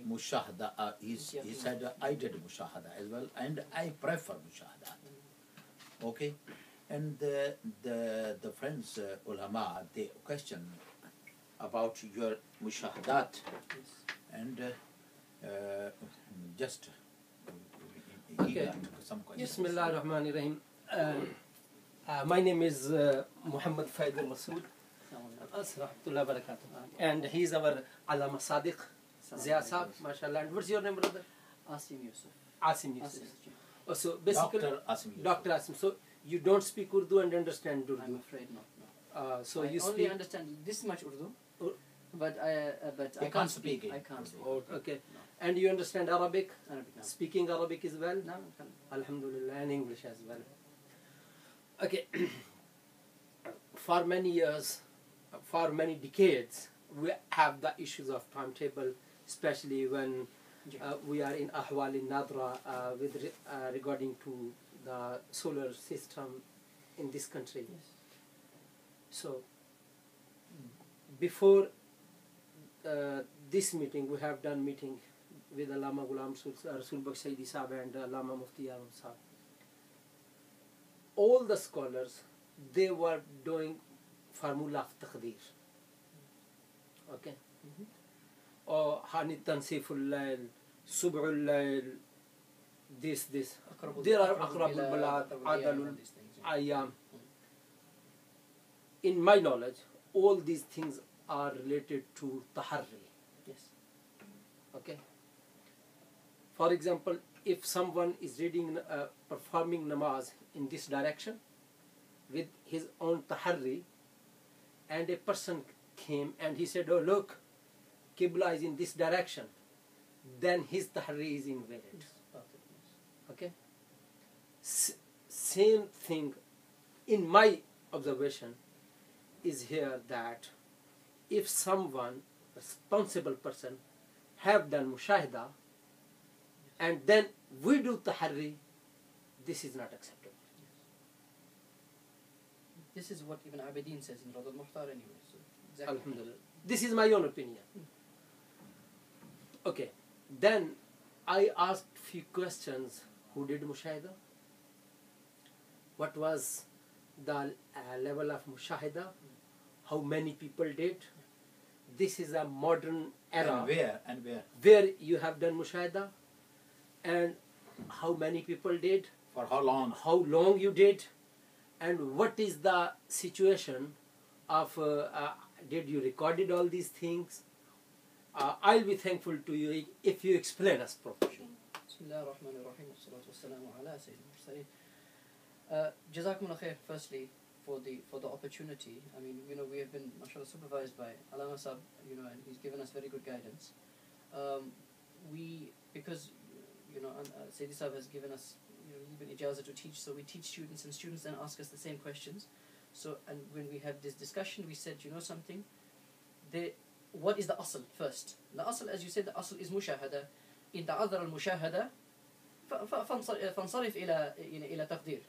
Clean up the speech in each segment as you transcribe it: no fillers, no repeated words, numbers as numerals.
mushahada. He said I did mushahada as well, and I prefer mushahada. Okay, and the friends ulama, they question about your mushahadat, and just okay. Some questions. Bismillah ar-Rahman ar-Rahim. My name is Muhammad Faidul Masood. And he's our Alama Sadiq Zia Saab, mashallah. And what's your name, brother? Asim Yusuf. Asim Yusuf. Oh, so basically, Dr. Asim Yusuf. Dr. Asim. So you don't speak Urdu and understand Urdu? I'm afraid not. No. So I you only speak. understand this much Urdu, But I can't speak it. I can't speak. Oh, okay. And you understand Arabic? Arabic, no. Speaking Arabic as well? No, Alhamdulillah, and English as well. Okay. For many years, for many decades, we have the issues of timetable, especially when we are in Ahwal in Nadra regarding to the solar system in this country. Yes. So, before this meeting, we have done meeting with Allama Ghulam Rasul Baksh Sayyidi Sahab and Allama Mufti Yawam Sahab. All the scholars, they were doing formula of taqdeer. Okay? Or Hanit Tansiful Layl, Sub'ul Layl, this. There are Aqrabul Balad, Adalul Ayyam. In my knowledge, all these things are related to Taharri. Yes. Okay? For example, if someone is reading, performing namaz in this direction with his own taharri, and a person came and he said, oh look, Qibla is in this direction, then his taharri is invalid. Okay? Same thing, in my observation, is here that if someone, responsible person, have done mushahida, and then we do taharri, this is not acceptable. This is what Ibn Abidin says in Rad al-Muhtar anyway. So exactly. Alhamdulillah. This is my own opinion. Okay. Then I asked few questions. Who did mushahida? What was the level of mushahida? How many people did? This is a modern era. And where? Where you have done mushahida, and how many people did? For how long? How long you did? And what is the situation of, did you recorded all these things? I'll be thankful to you if you explain us properly. Bismillah ar-Rahman ar-Rahim. Wassalatu wassalamu ala sayyidina mursaleen. Jazakumullah khair, firstly, for the opportunity. I mean, we have been, mashallah, supervised by Allama Sahab, and he's given us very good guidance. Because Sayyidi Sahab has given us, even ijazah to teach, so we teach students, and students then ask us the same questions. So, and when we had this discussion, we said, something, what is the asl first? The asl, as you said, the asl is mushahada. In ta'adhar al-mushahada, fansarif ila taqdir.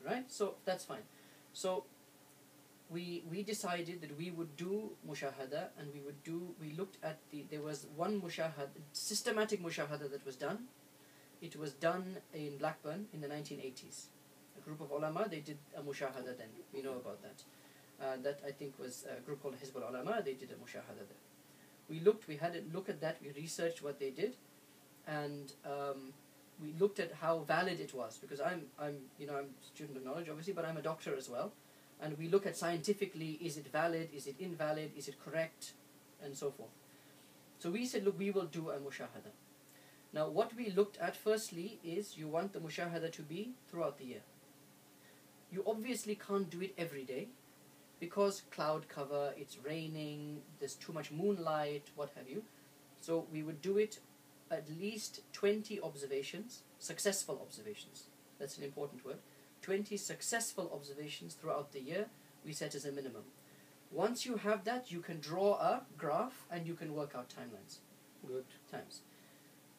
Right? So, that's fine. So, we decided that we would do mushahada, and we looked at there was one mushahada, systematic mushahada that was done. It was done in Blackburn in the 1980s. A group of ulama, they did a mushahada then. We know about that. That I think was a group called Hizbul Ulama. They did a mushahada there. We had a look at that. We researched what they did, and we looked at how valid it was. Because I'm a student of knowledge, obviously, but I'm a doctor as well. And we look at scientifically: is it valid? Is it invalid? Is it correct? And so forth. So we said, look, we will do a mushahada. Now, what we looked at firstly is you want the mushahada to be throughout the year. You obviously can't do it every day because cloud cover, it's raining, there's too much moonlight, what have you. So we would do it at least 20 observations, successful observations. That's an important word. 20 successful observations throughout the year we set as a minimum. Once you have that, you can draw a graph and you can work out timelines. Good. Times.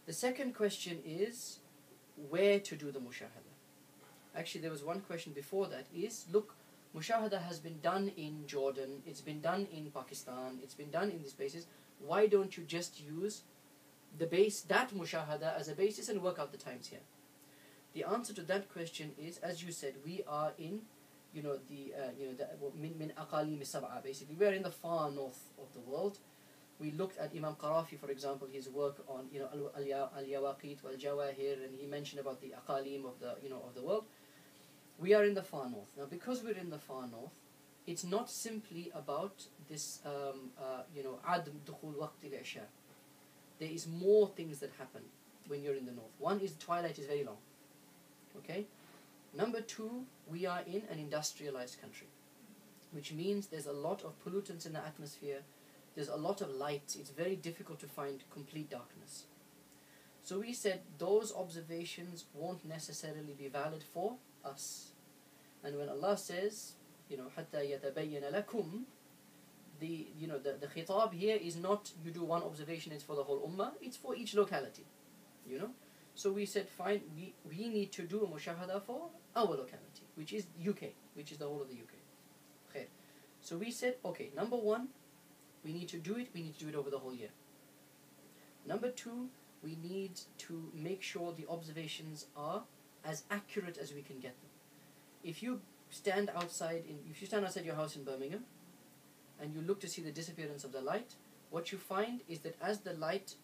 The second question is where to do the mushahada. Actually, there was one question before that is, look, mushahada has been done in Jordan, it's been done in Pakistan, it's been done in these places. Why don't you just use that mushahada as a basis and work out the times here? The answer to that question is, as you said, we are in, min aqalim sab'a, basically. We are in the far north of the world. We looked at Imam Qarafi, for example, his work on, al-Yawaqit wal-Jawahir, and he mentioned about the aqalim of the world. We are in the far north. Now, because we're in the far north, it's not simply about this, adm dukhul waqt al-isha. There is more things that happen when you're in the north. One is twilight is very long. Okay? Number two, we are in an industrialized country, which means there's a lot of pollutants in the atmosphere. There's a lot of light. It's very difficult to find complete darkness. So we said those observations won't necessarily be valid for us. And when Allah says, حَتَّى يَتَبَيَّنَ لَكُمْ, the khitab here is not you do one observation, it's for the whole ummah, it's for each locality. So we said, fine, we need to do a mushahada for our locality, which is UK, which is the whole of the UK. Okay. So we said, okay, number one, we need to do it over the whole year. Number two, we need to make sure the observations are as accurate as we can get them. If you stand outside your house in Birmingham and you look to see the disappearance of the light, what you find is that as the light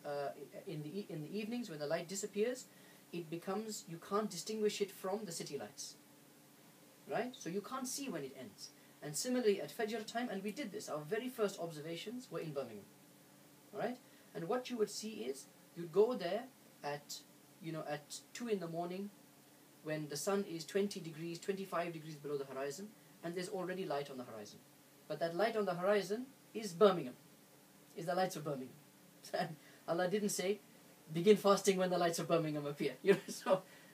in the evenings, when the light disappears, it becomes, you can't distinguish it from the city lights, right? So you can't see when it ends. And similarly at Fajr time, and we did this, our very first observations were in Birmingham, right? And what you would see is, you'd go there at 2 in the morning, when the sun is 20 degrees, 25 degrees below the horizon, and there's already light on the horizon. But that light on the horizon is Birmingham, is the lights of Birmingham. And Allah didn't say, begin fasting when the lights of Birmingham appear.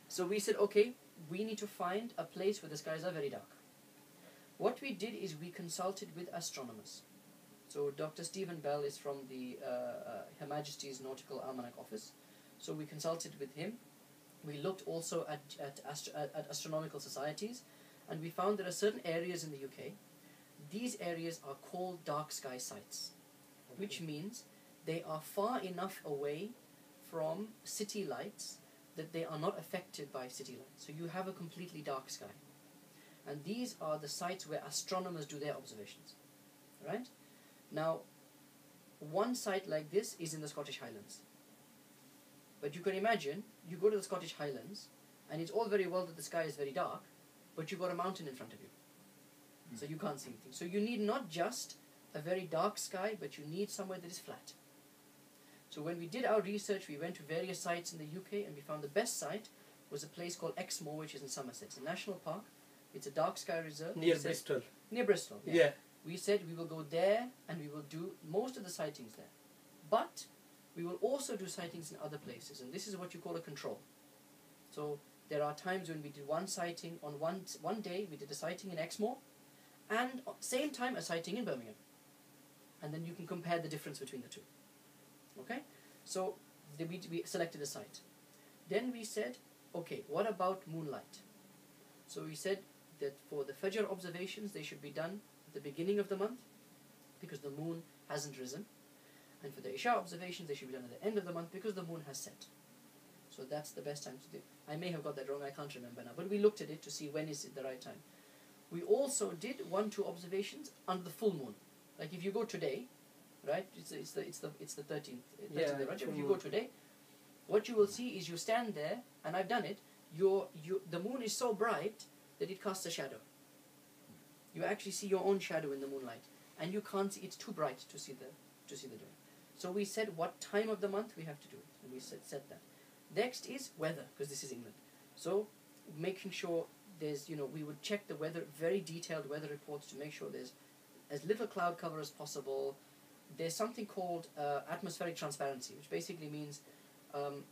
So we said, okay, we need to find a place where the skies are very dark. What we did is we consulted with astronomers. So Dr. Stephen Bell is from the Her Majesty's Nautical Almanac Office. So we consulted with him. We looked also at astronomical societies, and we found there are certain areas in the UK. These areas are called dark sky sites, which means they are far enough away from city lights that they are not affected by city lights. So you have a completely dark sky. And these are the sites where astronomers do their observations, right? Now, one site like this is in the Scottish Highlands. But you can imagine, you go to the Scottish Highlands, and it's all very well that the sky is very dark, but you've got a mountain in front of you. So you can't see anything. So you need not just a very dark sky, but you need somewhere that is flat. So when we did our research, we went to various sites in the UK, and we found the best site was a place called Exmoor, which is in Somerset. It's a national park. It's a dark sky reserve. Near Bristol. Near Bristol, yeah. We said we will go there, and we will do most of the sightings there. But we will also do sightings in other places, and this is what you call a control. So there are times when we did one sighting on one day, we did a sighting in Exmoor, and same time a sighting in Birmingham. And then you can compare the difference between the two. Okay? So we selected a site. Then we said, okay, what about moonlight? So we said that for the Fajr observations, they should be done at the beginning of the month, because the moon hasn't risen. And for the Isha observations, they should be done at the end of the month, because the moon has set. So that's the best time to do it. I may have got that wrong, I can't remember now. But we looked at it to see when is it the right time. We also did 1-2 observations under the full moon. Like if you go today, right? It's the 13th. If you go today, what you will see is you stand there, and I've done it. The moon is so bright that it casts a shadow. You actually see your own shadow in the moonlight, and you can't see. It's too bright to see the dome. So we said what time of the month we have to do it, and we said that. Next is weather, because this is England. So making sure there's, we would check the weather, very detailed weather reports to make sure there's as little cloud cover as possible. There's something called atmospheric transparency, which basically means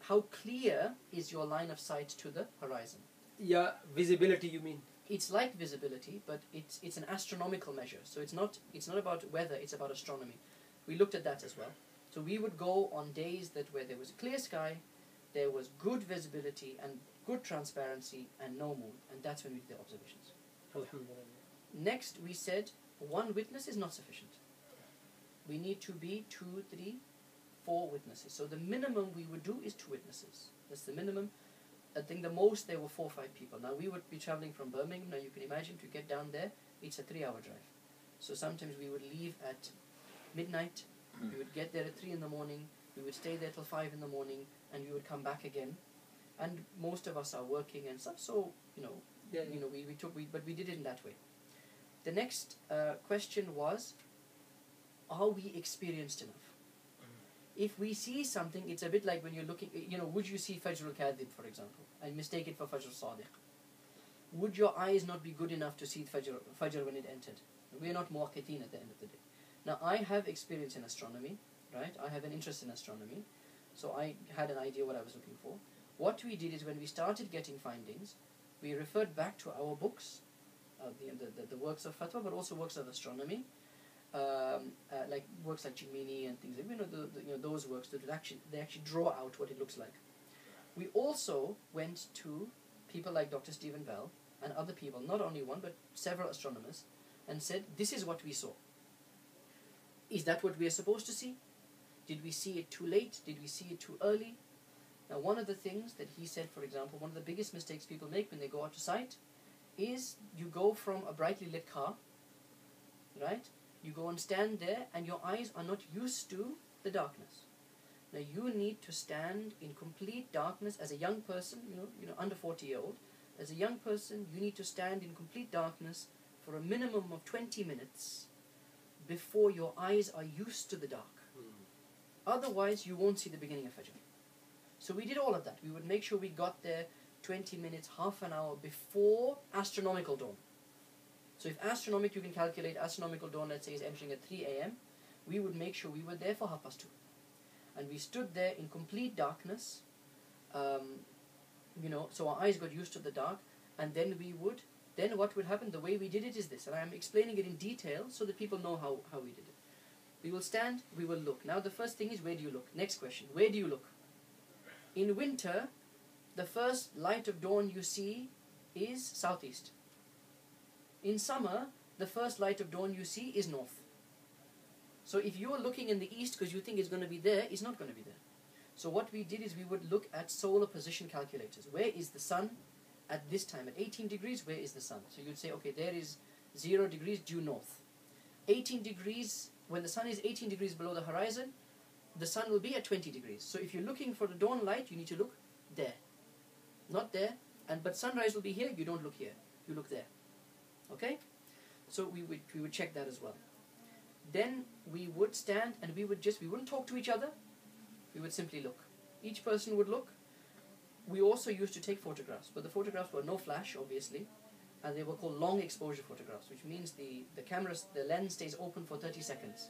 how clear is your line of sight to the horizon. Yeah, visibility you mean? It's like visibility, but it's an astronomical measure. So it's not about weather, it's about astronomy. We looked at that as well. So we would go on days where there was a clear sky, there was good visibility and good transparency and no moon, and that's when we did the observations. Next, we said one witness is not sufficient. We need to be 2, 3, 4 witnesses. So the minimum we would do is 2 witnesses. That's the minimum. I think the most there were 4 or 5 people. Now we would be traveling from Birmingham. Now you can imagine to get down there, it's a 3-hour drive. So sometimes we would leave at midnight. We would get there at 3 in the morning. We would stay there till 5 in the morning, and we would come back again. And most of us are working and stuff. So but we did it in that way. The next question was, are we experienced enough? If we see something, it's a bit like when you're looking, would you see Fajr al-Kadhib, for example, and mistake it for Fajr al-Sadiq? Would your eyes not be good enough to see Fajr when it entered? We are not muwaqqitin at the end of the day. Now, I have experience in astronomy, right? I have an interest in astronomy, so I had an idea what I was looking for. What we did is when we started getting findings, we referred back to our books, the works of fatwa, but also works of astronomy, like works like Jimini and things like those works that they actually draw out what it looks like. We also went to people like Dr. Stephen Bell and other people, not only one but several astronomers, and said, this is what we saw. Is that what we are supposed to see? Did we see it too late? Did we see it too early? Now, one of the things that he said, for example, one of the biggest mistakes people make when they go out to sight is you go from a brightly lit car, right? You go and stand there and your eyes are not used to the darkness. Now, you need to stand in complete darkness as a young person, under 40-year-old. As a young person, you need to stand in complete darkness for a minimum of 20 minutes before your eyes are used to the dark. Otherwise, you won't see the beginning of Fajr. So we did all of that. We would make sure we got there 20 minutes, half an hour before astronomical dawn. So if you can calculate astronomical dawn, let's say, is entering at 3 a.m., we would make sure we were there for 2:30. And we stood there in complete darkness, so our eyes got used to the dark, and then what would happen, the way we did it is this, and I'm explaining it in detail so that people know how we did it. We will stand, we will look. Now the first thing is, where do you look? Next question, where do you look? In winter, the first light of dawn you see is southeast. In summer, the first light of dawn you see is north. So if you are looking in the east because you think it's going to be there, it's not going to be there. So what we did is we would look at solar position calculators. Where is the sun at this time? At 18 degrees, where is the sun? So you'd say, okay, there is 0 degrees due north. 18 degrees, when the sun is 18 degrees below the horizon, the sun will be at 20 degrees. So if you're looking for the dawn light, you need to look there. Not there, but sunrise will be here, you don't look here. You look there. Okay? So we would check that as well. Then we would stand and we wouldn't talk to each other. We would simply look. Each person would look. We also used to take photographs, but the photographs were no flash, obviously, and they were called long exposure photographs, which means the lens stays open for 30 seconds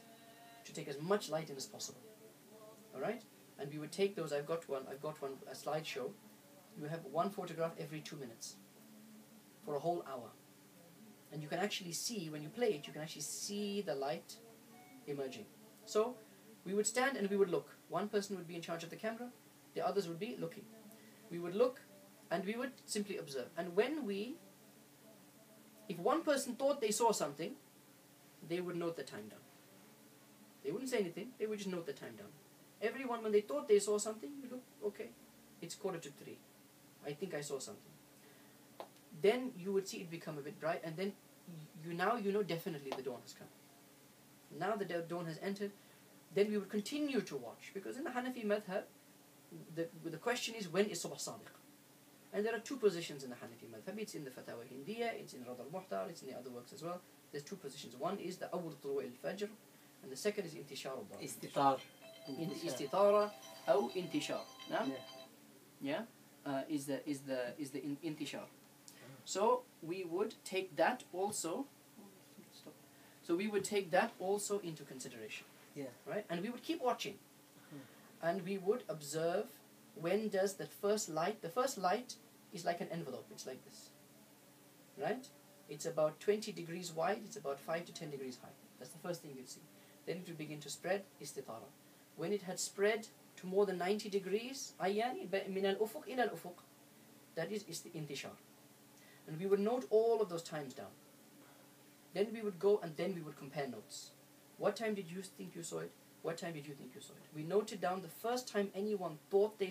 to take as much light in as possible. Alright? And we would take those. I've got one, a slideshow. You have one photograph every 2 minutes for a whole hour. And you can actually see, when you play it, you can actually see the light emerging. So we would stand and we would look. One person would be in charge of the camera, the others would be looking. We would look and we would simply observe. And if one person thought they saw something, they would note the time down. They wouldn't say anything, they would just note the time down. Everyone, when they thought they saw something, you look, okay, it's 2:45. I think I saw something. Then you would see it become a bit bright, and then you know definitely the dawn has come. Now the dawn has entered, then we would continue to watch, because in the Hanafi madhab, the question is, when is Subh Sadiq? And there are 2 positions in the Hanafi madhab. It's in the Fatawa Hindiya, it's in Rad al-Muhtar, it's in the other works as well. There's 2 positions. One is the Awwal Tulu' al-Fajr, and the second is Intishar al-Dar. Istitar. Istitara or Intishar. Yeah? Is the Intishar. So we would take that also. So we would take that also into consideration. Yeah. Right? And we would keep watching. And we would observe, when does the first light is like an envelope. It's like this. Right? It's about 20 degrees wide. It's about 5 to 10 degrees high. That's the first thing you'd see. Then it would begin to spread, istitara. When it had spread to more than 90 degrees, ayani min al-ufuq ila al-ufuq, that is intishar. And we would note all of those times down. Then we would go and then we would compare notes. What time did you think you saw it? What time did you think you saw it? We noted down the first time anyone thought they